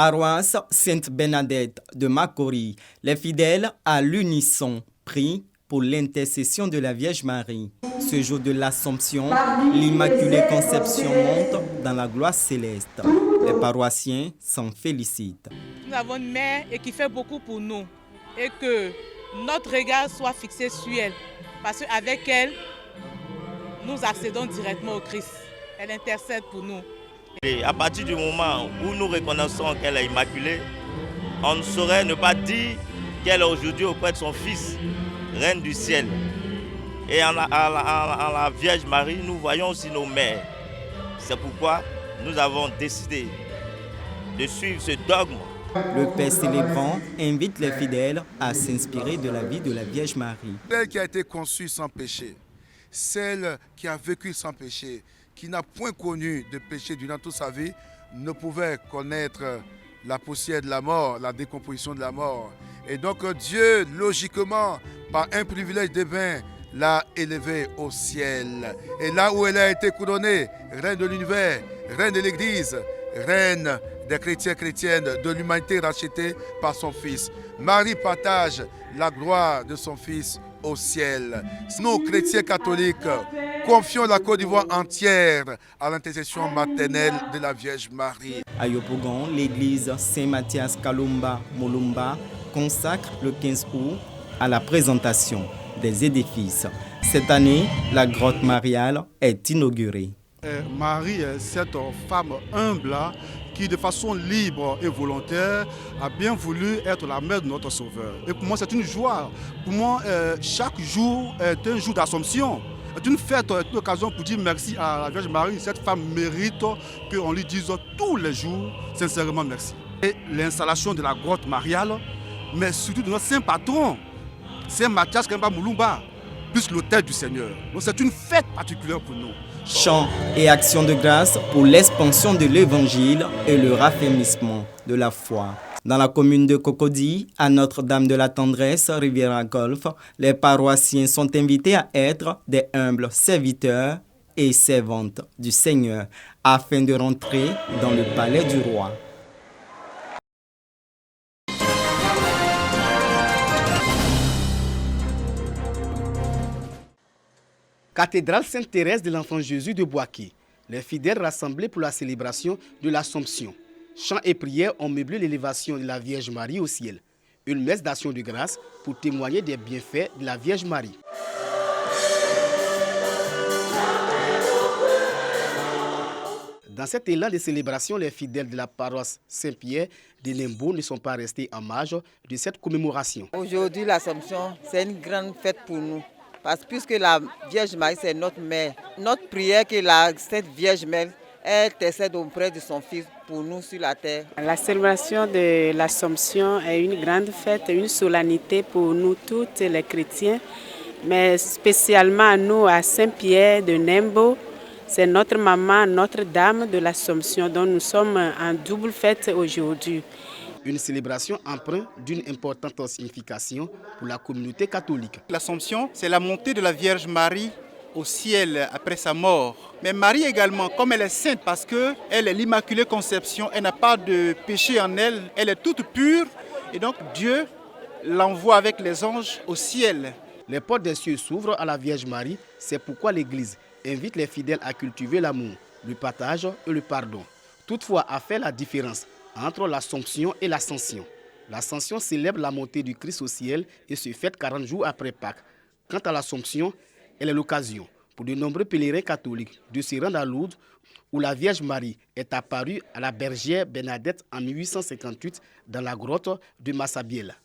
Paroisse Sainte-Bernadette de Makori, les fidèles à l'unisson prient pour l'intercession de la Vierge Marie. Ce jour de l'Assomption, l'Immaculée Conception monte dans la gloire céleste. Les paroissiens s'en félicitent. Nous avons une mère et qui fait beaucoup pour nous et que notre regard soit fixé sur elle parce qu'avec elle, nous accédons directement au Christ. Elle intercède pour nous. Et à partir du moment où nous reconnaissons qu'elle est immaculée, on ne saurait ne pas dire qu'elle est aujourd'hui auprès de son Fils, Reine du ciel. Et en la Vierge Marie, nous voyons aussi nos mères. C'est pourquoi nous avons décidé de suivre ce dogme. Le Père célébrant invite les fidèles à s'inspirer de la vie de la Vierge Marie. Celle qui a été conçue sans péché, celle qui a vécu sans péché, qui n'a point connu de péché durant toute sa vie, ne pouvait connaître la poussière de la mort, la décomposition de la mort. Et donc Dieu, logiquement, par un privilège divin, l'a élevée au ciel. Et là où elle a été couronnée, reine de l'univers, reine de l'Église, reine des chrétiens chrétiennes, de l'humanité rachetée par son Fils. Marie partage la gloire de son Fils au ciel. Nous, chrétiens catholiques, confions la Côte d'Ivoire entière à l'intercession maternelle de la Vierge Marie. À Yopougon, l'église Saint-Mathias Kalumba Molumba consacre le 15 août à la présentation des édifices. Cette année, la grotte mariale est inaugurée. Marie est cette femme humble qui, de façon libre et volontaire, a bien voulu être la mère de notre Sauveur. Et pour moi, c'est une joie. Pour moi, chaque jour est un jour d'Assomption. C'est une fête, une occasion pour dire merci à la Vierge Marie. Cette femme mérite qu'on lui dise tous les jours, sincèrement merci. Et l'installation de la grotte mariale, mais surtout de notre saint patron, Saint Mathias Kalumba Molumba, plus l'autel du Seigneur. Donc c'est une fête particulière pour nous. Chants et actions de grâce pour l'expansion de l'évangile et le raffermissement de la foi. Dans la commune de Cocody, à Notre-Dame de la Tendresse, Riviera Golf, les paroissiens sont invités à être des humbles serviteurs et servantes du Seigneur afin de rentrer dans le palais du roi. Cathédrale Sainte-Thérèse de l'Enfant Jésus de Boaké. Les fidèles rassemblés pour la célébration de l'Assomption. Chants et prières ont meublé l'élévation de la Vierge Marie au ciel. Une messe d'action de grâce pour témoigner des bienfaits de la Vierge Marie. Dans cet élan de célébration, les fidèles de la paroisse Saint-Pierre de Limbo ne sont pas restés en marge de cette commémoration. Aujourd'hui, l'Assomption, c'est une grande fête pour nous. Parce que puisque la Vierge Marie, c'est notre mère, notre prière que la Sainte Vierge Mère, elle intercède auprès de son Fils pour nous sur la terre. La célébration de l'Assomption est une grande fête, une solennité pour nous toutes les chrétiens, mais spécialement à nous, à Saint-Pierre de Nembo. C'est notre maman, Notre-Dame de l'Assomption, dont nous sommes en double fête aujourd'hui. Une célébration empreinte d'une importante signification pour la communauté catholique. L'Assomption, c'est la montée de la Vierge Marie au ciel après sa mort. Mais Marie également, comme elle est sainte parce qu'elle est l'Immaculée Conception, elle n'a pas de péché en elle, elle est toute pure et donc Dieu l'envoie avec les anges au ciel. Les portes des cieux s'ouvrent à la Vierge Marie, c'est pourquoi l'Église invite les fidèles à cultiver l'amour, le partage et le pardon. Toutefois, à faire la différence entre l'Assomption et l'Ascension. L'Ascension célèbre la montée du Christ au ciel et se fête 40 jours après Pâques. Quant à l'Assomption, elle est l'occasion pour de nombreux pèlerins catholiques de se rendre à Lourdes où la Vierge Marie est apparue à la bergère Bernadette en 1858 dans la grotte de Massabielle.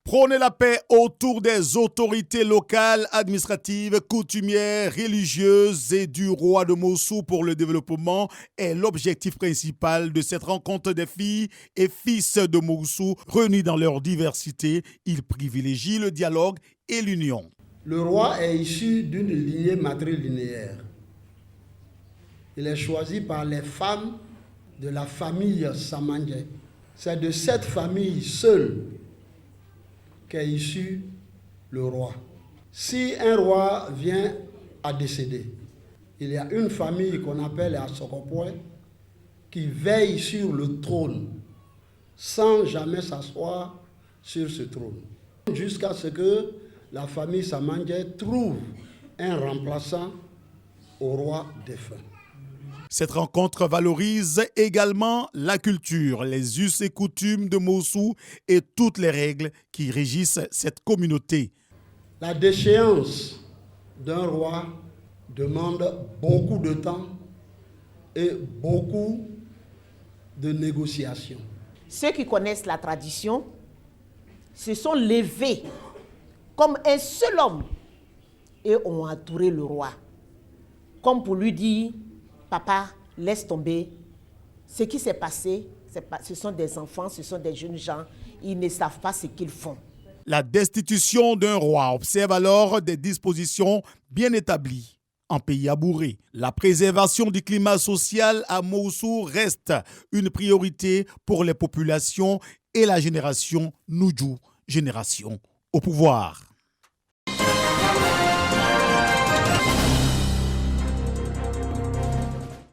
Prôner la paix autour des autorités locales, administratives, coutumières, religieuses et du roi de Mossou pour le développement est l'objectif principal de cette rencontre des filles et fils de Mossou réunis dans leur diversité. Ils privilégient le dialogue et l'union. Le roi est issu d'une lignée matrilinéaire. Il est choisi par les femmes de la famille Samandjé. C'est de cette famille seule qu'est issu le roi. Si un roi vient a décédé. Il y a une famille qu'on appelle à Sokopoy qui veille sur le trône sans jamais s'asseoir sur ce trône. Jusqu'à ce que la famille Samandjé trouve un remplaçant au roi défunt. Cette rencontre valorise également la culture, les us et coutumes de Mossou et toutes les règles qui régissent cette communauté. La déchéance d'un roi demande beaucoup de temps et beaucoup de négociations. Ceux qui connaissent la tradition se sont levés comme un seul homme et ont entouré le roi, comme pour lui dire: papa, laisse tomber. Ce qui s'est passé, ce sont des enfants, ce sont des jeunes gens, ils ne savent pas ce qu'ils font. La destitution d'un roi observe alors des dispositions bien établies. En pays abouré, la préservation du climat social à Mossou reste une priorité pour les populations et la génération Noudjou, génération au pouvoir.